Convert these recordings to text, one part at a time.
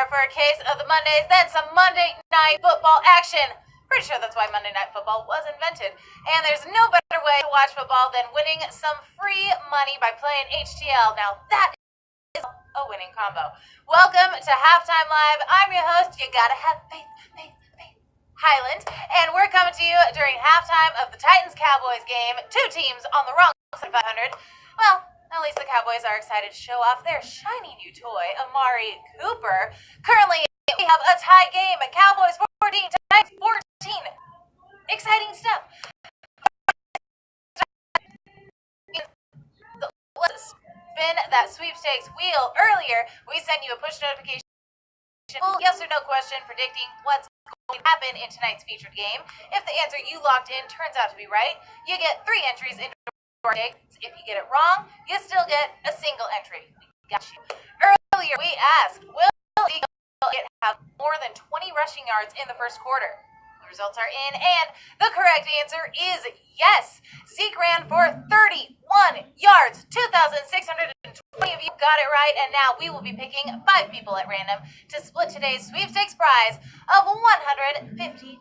for a case of the Mondays, then some Monday Night Football action. Pretty sure that's why Monday Night Football was invented. And there's no better way to watch football than winning some free money by playing HTL. Now that is a winning combo. Welcome to Halftime Live. I'm your host. You gotta have faith. Hyland, and we're coming to you during halftime of the Titans Cowboys game. Two teams on the wrong side of 500. Well, at least the Cowboys are excited to show off their shiny new toy, Amari Cooper. Currently, we have a tie game at Cowboys 14, Titans 14. Exciting stuff. Let's spin that sweepstakes wheel. Earlier, we sent you a push notification. Yes or no question predicting what's going to happen in tonight's featured game. If the answer you locked in turns out to be right, you get 3 entries into our stakes. If you get it wrong, you still get a single entry. Got you. Earlier we asked, will Eagle have more than 20 rushing yards in the first quarter? The results are in, and the correct answer is yes. Zeke ran for 31 yards, 2,620 of you got it right, and now we will be picking 5 people at random to split today's sweepstakes prize of $150.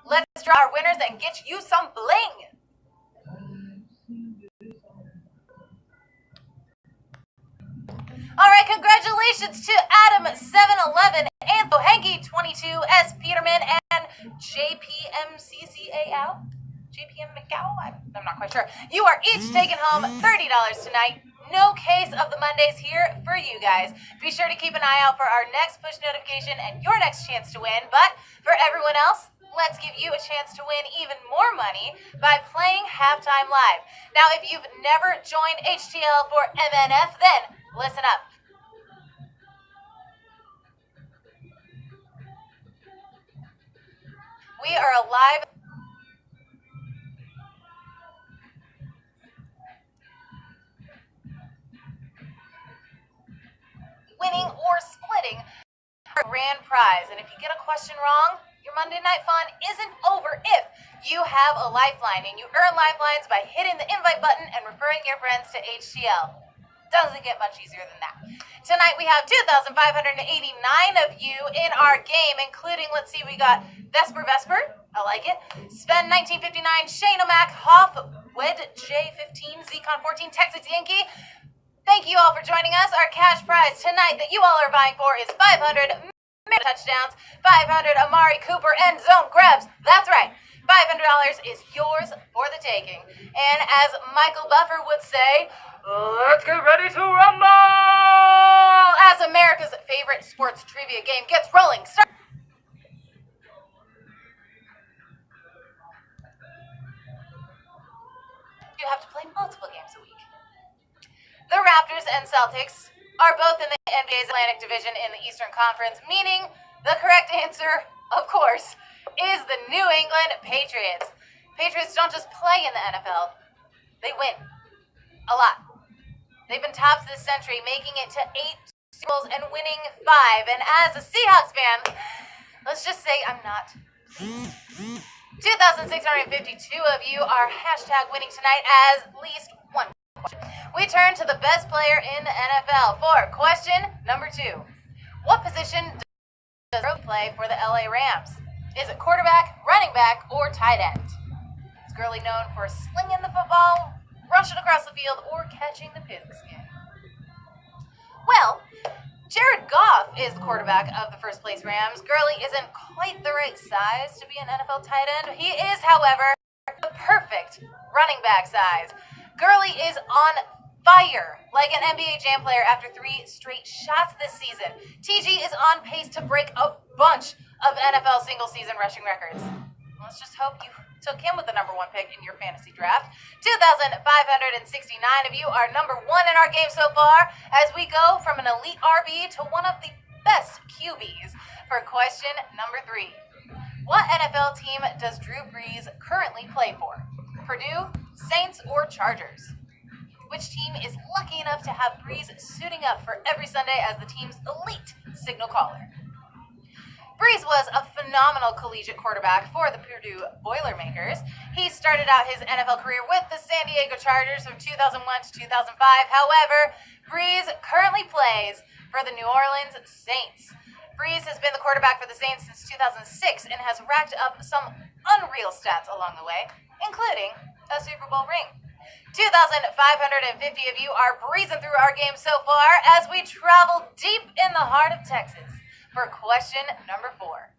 Let's draw our winners and get you some bling. All right, congratulations to Adam 711, Antho Henke 22, S Peterman, and JPMCCA out. JPM McCow? I'm not quite sure. You are each taking home $30 tonight. No case of the Mondays here for you guys. Be sure to keep an eye out for our next push notification and your next chance to win. But for everyone else, let's give you a chance to win even more money by playing Halftime Live. Now, if you've never joined HTL for MNF, then listen up. We are a live winning or splitting our grand prize. And if you get a question wrong, your Monday night fun isn't over if you have a lifeline. And you earn lifelines by hitting the invite button and referring your friends to HTL. Doesn't get much easier than that. Tonight we have 2,589 of you in our game, including, let's see, we got Vesper, I like it. Sven 1959, Shane O'Mac, Hoff, Wed J15, Zcon 14, Texas Yankee. Thank you all for joining us. Our cash prize tonight that you all are vying for is 500 touchdowns, 500 Amari Cooper end zone grabs. That's right. $500 is yours for the taking. And as Michael Buffer would say, let's get ready to rumble! As America's favorite sports trivia game gets rolling. You have to play multiple games a week. The Raptors and Celtics are both in the NBA's Atlantic Division in the Eastern Conference, meaning the correct answer, of course, is the New England Patriots. Patriots don't just play in the NFL, they win. A lot. They've been tops this century, making it to 8 Super Bowls and winning 5. And as a Seahawks fan, let's just say I'm not. 2,652 of you are hashtag winning tonight as least one. We turn to the best player in the NFL for question number 2. What position does Gurley play for the LA Rams? Is it quarterback, running back, or tight end? Is Gurley known for slinging the football, rushing across the field, or catching the pigskin? Well, Jared Goff is the quarterback of the first place Rams. Gurley isn't quite the right size to be an NFL tight end. He is, however, the perfect running back size. Gurley is on fire like an NBA Jam player after 3 straight shots this season. TG is on pace to break a bunch of NFL single-season rushing records. Let's just hope you took him with the number 1 pick in your fantasy draft. 2,569 of you are number 1 in our game so far as we go from an elite RB to one of the best QBs for question number 3. What NFL team does Drew Brees currently play for? Purdue, Saints, or Chargers? Which team is lucky enough to have Brees suiting up for every Sunday as the team's elite signal caller? Brees was a phenomenal collegiate quarterback for the Purdue Boilermakers. He started out his NFL career with the San Diego Chargers from 2001 to 2005. However, Brees currently plays for the New Orleans Saints. Brees has been the quarterback for the Saints since 2006 and has racked up some unreal stats along the way, including a Super Bowl ring. 2,550 of you are breezing through our game so far as we travel deep in the heart of Texas for question number 4.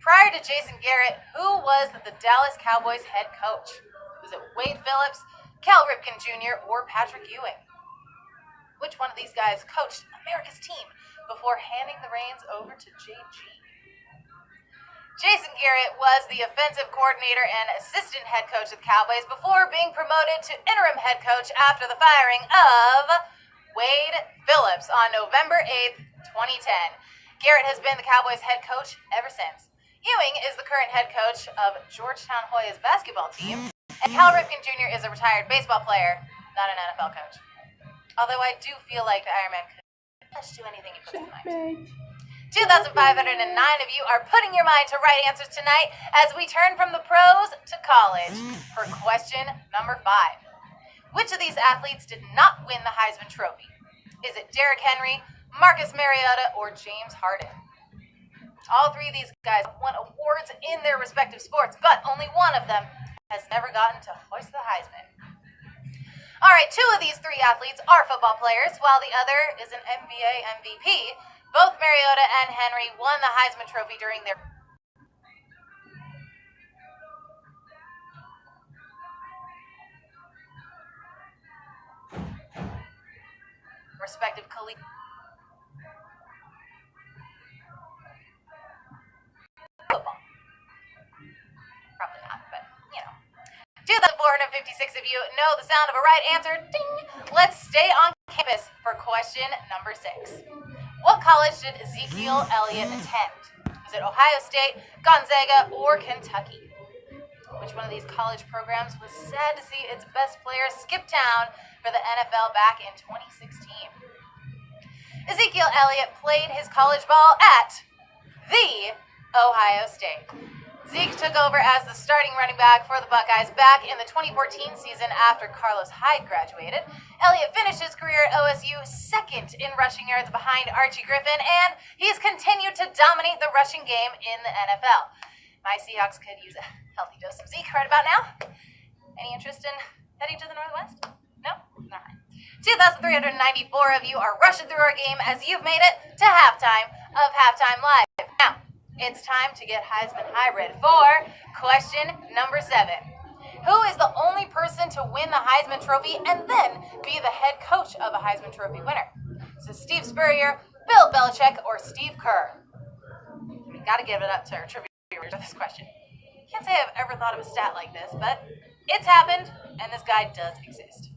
Prior to Jason Garrett, who was the Dallas Cowboys head coach? Was it Wade Phillips, Cal Ripken Jr., or Patrick Ewing? Which one of these guys coached America's team before handing the reins over to JG? Jason Garrett was the offensive coordinator and assistant head coach of the Cowboys before being promoted to interim head coach after the firing of Wade Phillips on November 8th, 2010. Garrett has been the Cowboys head coach ever since. Ewing is the current head coach of Georgetown Hoyas basketball team, and Cal Ripken Jr. is a retired baseball player, not an NFL coach. Although I do feel like the Iron Man could do anything he puts in mind. 2,509 of you are putting your mind to right answers tonight as we turn from the pros to college for question number 5. Which of these athletes did not win the Heisman Trophy? Is it Derrick Henry, Marcus Mariota, or James Harden? All three of these guys have won awards in their respective sports, but only one of them has never gotten to hoist the Heisman. All right, 2 of these 3 athletes are football players, while the other is an NBA MVP. Both Mariota and Henry won the Heisman Trophy during their respective collegiate football. Probably not, but, 2,456 of you know the sound of a right answer. Ding! Let's stay on campus for question number 6. What college did Ezekiel Elliott attend? Is it Ohio State, Gonzaga, or Kentucky? Which one of these college programs was sad to see its best player skip town for the NFL back in 2016? Ezekiel Elliott played his college ball at the Ohio State. Zeke took over as the starting running back for the Buckeyes back in the 2014 season after Carlos Hyde graduated. Elliott finished his career at OSU second in rushing yards behind Archie Griffin, and he's continued to dominate the rushing game in the NFL. My Seahawks could use a healthy dose of Zeke right about now. Any interest in heading to the Northwest? No? All right. 2,394 of you are rushing through our game as you've made it to halftime of Halftime Live. Now, it's time to get Heisman Hybrid for question number 7. Who is the only person to win the Heisman Trophy and then be the head coach of a Heisman Trophy winner? Is it Steve Spurrier, Bill Belichick, or Steve Kerr? We gotta give it up to our trivia viewers for this question. Can't say I've ever thought of a stat like this, but it's happened, and this guy does exist.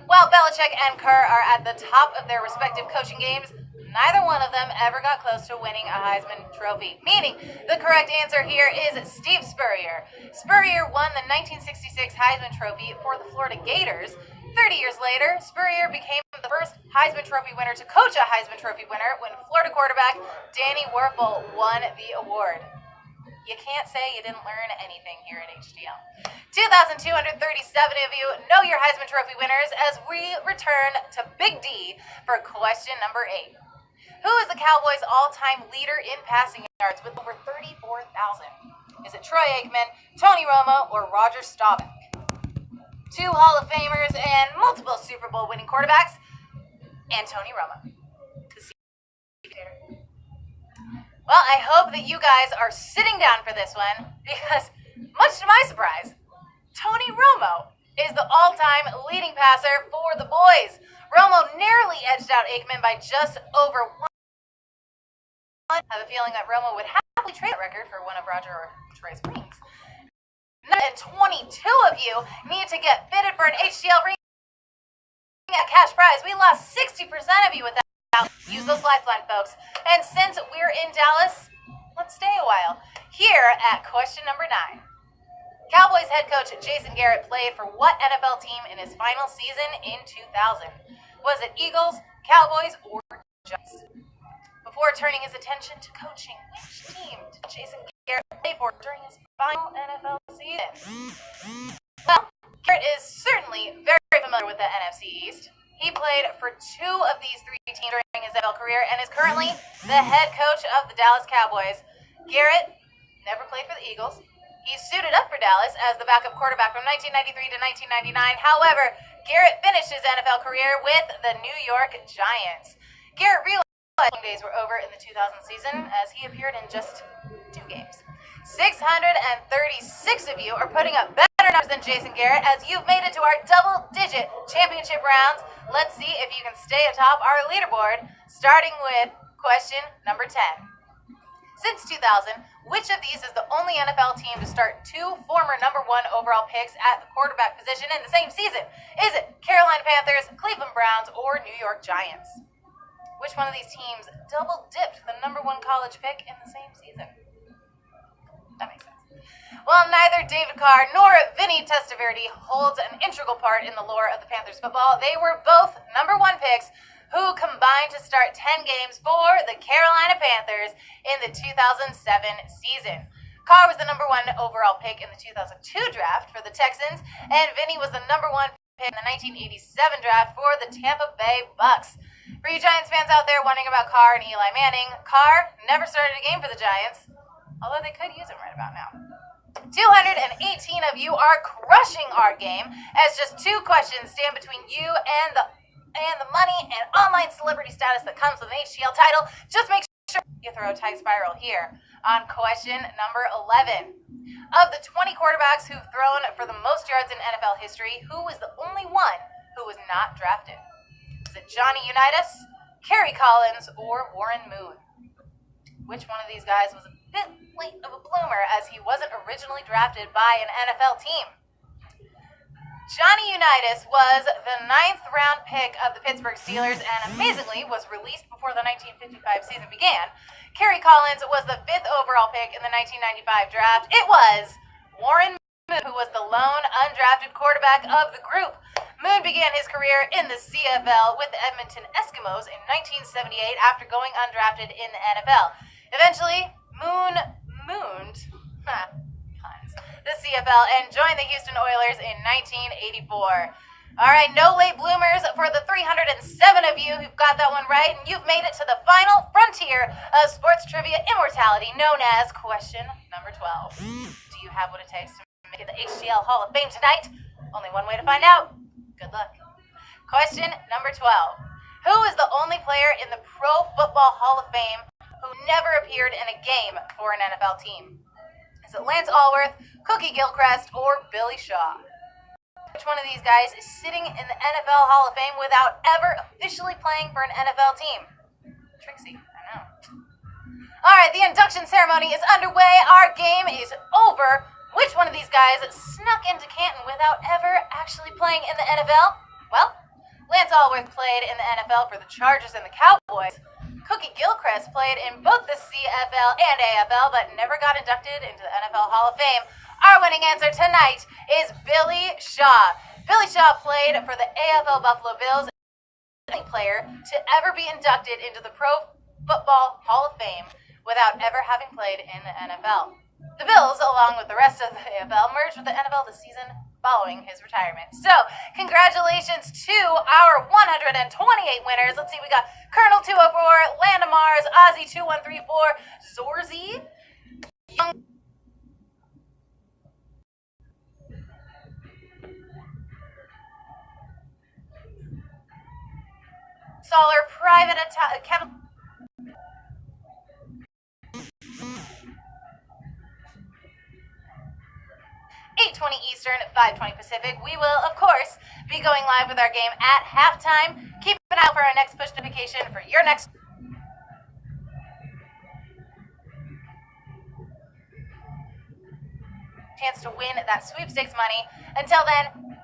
While Belichick and Kerr are at the top of their respective coaching games, neither one of them ever got close to winning a Heisman Trophy, meaning the correct answer here is Steve Spurrier. Spurrier won the 1966 Heisman Trophy for the Florida Gators. 30 years later, Spurrier became the first Heisman Trophy winner to coach a Heisman Trophy winner when Florida quarterback Danny Wuerffel won the award. You can't say you didn't learn anything here at HTL. 2,237 of you know your Heisman Trophy winners as we return to Big D for question number 8. Who is the Cowboys' all-time leader in passing yards with over 34,000? Is it Troy Aikman, Tony Romo, or Roger Staubach? 2 Hall of Famers and multiple Super Bowl winning quarterbacks, and Tony Romo. Well, I hope that you guys are sitting down for this one because, much to my surprise, Tony Romo is the all-time leading passer for the boys. Romo narrowly edged out Aikman by just over 1. I have a feeling that Romo would happily trade that record for one of Roger or Troy's rings. And 22 of you need to get fitted for an HTL ring at cash prize. We lost 60% of you with that. Use those lifeline, folks. And since we're in Dallas, let's stay a while. Here at question number 9. Cowboys head coach Jason Garrett played for what NFL team in his final season in 2000? Was it Eagles, Cowboys, or Jets? Before turning his attention to coaching, which team did Jason Garrett play for during his final NFL season? Well, Garrett is certainly very familiar with the NFC East. He played for 2 of these 3 teams during his NFL career and is currently the head coach of the Dallas Cowboys. Garrett never played for the Eagles. He suited up for Dallas as the backup quarterback from 1993 to 1999. However, Garrett finished his NFL career with the New York Giants. Garrett realized days were over in the 2000 season as he appeared in just 2 games. 636 of you are putting up better numbers than Jason Garrett as you've made it to our double-digit championship rounds. Let's see if you can stay atop our leaderboard, starting with question number 10. Since 2000, which of these is the only NFL team to start 2 former number 1 overall picks at the quarterback position in the same season? Is it Carolina Panthers, Cleveland Browns, or New York Giants? Which one of these teams double-dipped the number 1 college pick in the same season? That makes sense. Well, neither David Carr nor Vinny Testaverde holds an integral part in the lore of the Panthers football. They were both number 1 picks who combined to start 10 games for the Carolina Panthers in the 2007 season. Carr was the number 1 overall pick in the 2002 draft for the Texans, and Vinny was the number 1 pick in the 1987 draft for the Tampa Bay Bucks. For you Giants fans out there wondering about Carr and Eli Manning, Carr never started a game for the Giants, although they could use him right about now. 218 of you are crushing our game as just 2 questions stand between you and the money and online celebrity status that comes with an HTL title. Just make sure you throw a tight spiral here on question number 11. Of the 20 quarterbacks who've thrown for the most yards in NFL history, who was the only one who was not drafted? Is it Johnny Unitas, Kerry Collins, or Warren Moon? Which one of these guys was a bit late of a bloomer as he wasn't originally drafted by an NFL team? Johnny Unitas was the 9th round pick of the Pittsburgh Steelers and amazingly was released before the 1955 season began. Kerry Collins was the 5th overall pick in the 1995 draft. It was Warren Moon who was the lone undrafted quarterback of the group. Moon began his career in the CFL with the Edmonton Eskimos in 1978 after going undrafted in the NFL. Eventually, Moon mooned the CFL and joined the Houston Oilers in 1984. All right, no late bloomers for the 307 of you who've got that one right, and you've made it to the final frontier of sports trivia immortality known as question number 12. Do you have what it takes to make it the HTL Hall of Fame tonight? Only one way to find out. Good luck. Question number 12. Who is the only player in the Pro Football Hall of Fame who never appeared in a game for an NFL team? Is it Lance Allworth, Cookie Gilchrist, or Billy Shaw? Which one of these guys is sitting in the NFL Hall of Fame without ever officially playing for an NFL team? Trixie, I know. All right, the induction ceremony is underway. Our game is over. Which one of these guys snuck into Canton without ever actually playing in the NFL? Well, Lance Allworth played in the NFL for the Chargers and the Cowboys. Cookie Gilchrist played in both the CFL and AFL, but never got inducted into the NFL Hall of Fame. Our winning answer tonight is Billy Shaw. Billy Shaw played for the AFL Buffalo Bills, the only player to ever be inducted into the Pro Football Hall of Fame without ever having played in the NFL. The Bills, along with the rest of the AFL, merged with the NFL this season following his retirement. So, congratulations to our 128 winners. Let's see, we got Colonel 204, Land of Mars, Ozzy 2134, Zorzi, Young Solar, Private Kevin 8:20 Eastern, 5:20 Pacific. We will, of course, be going live with our game at halftime. Keep an eye out for our next push notification for your next chance to win that sweepstakes money. Until then,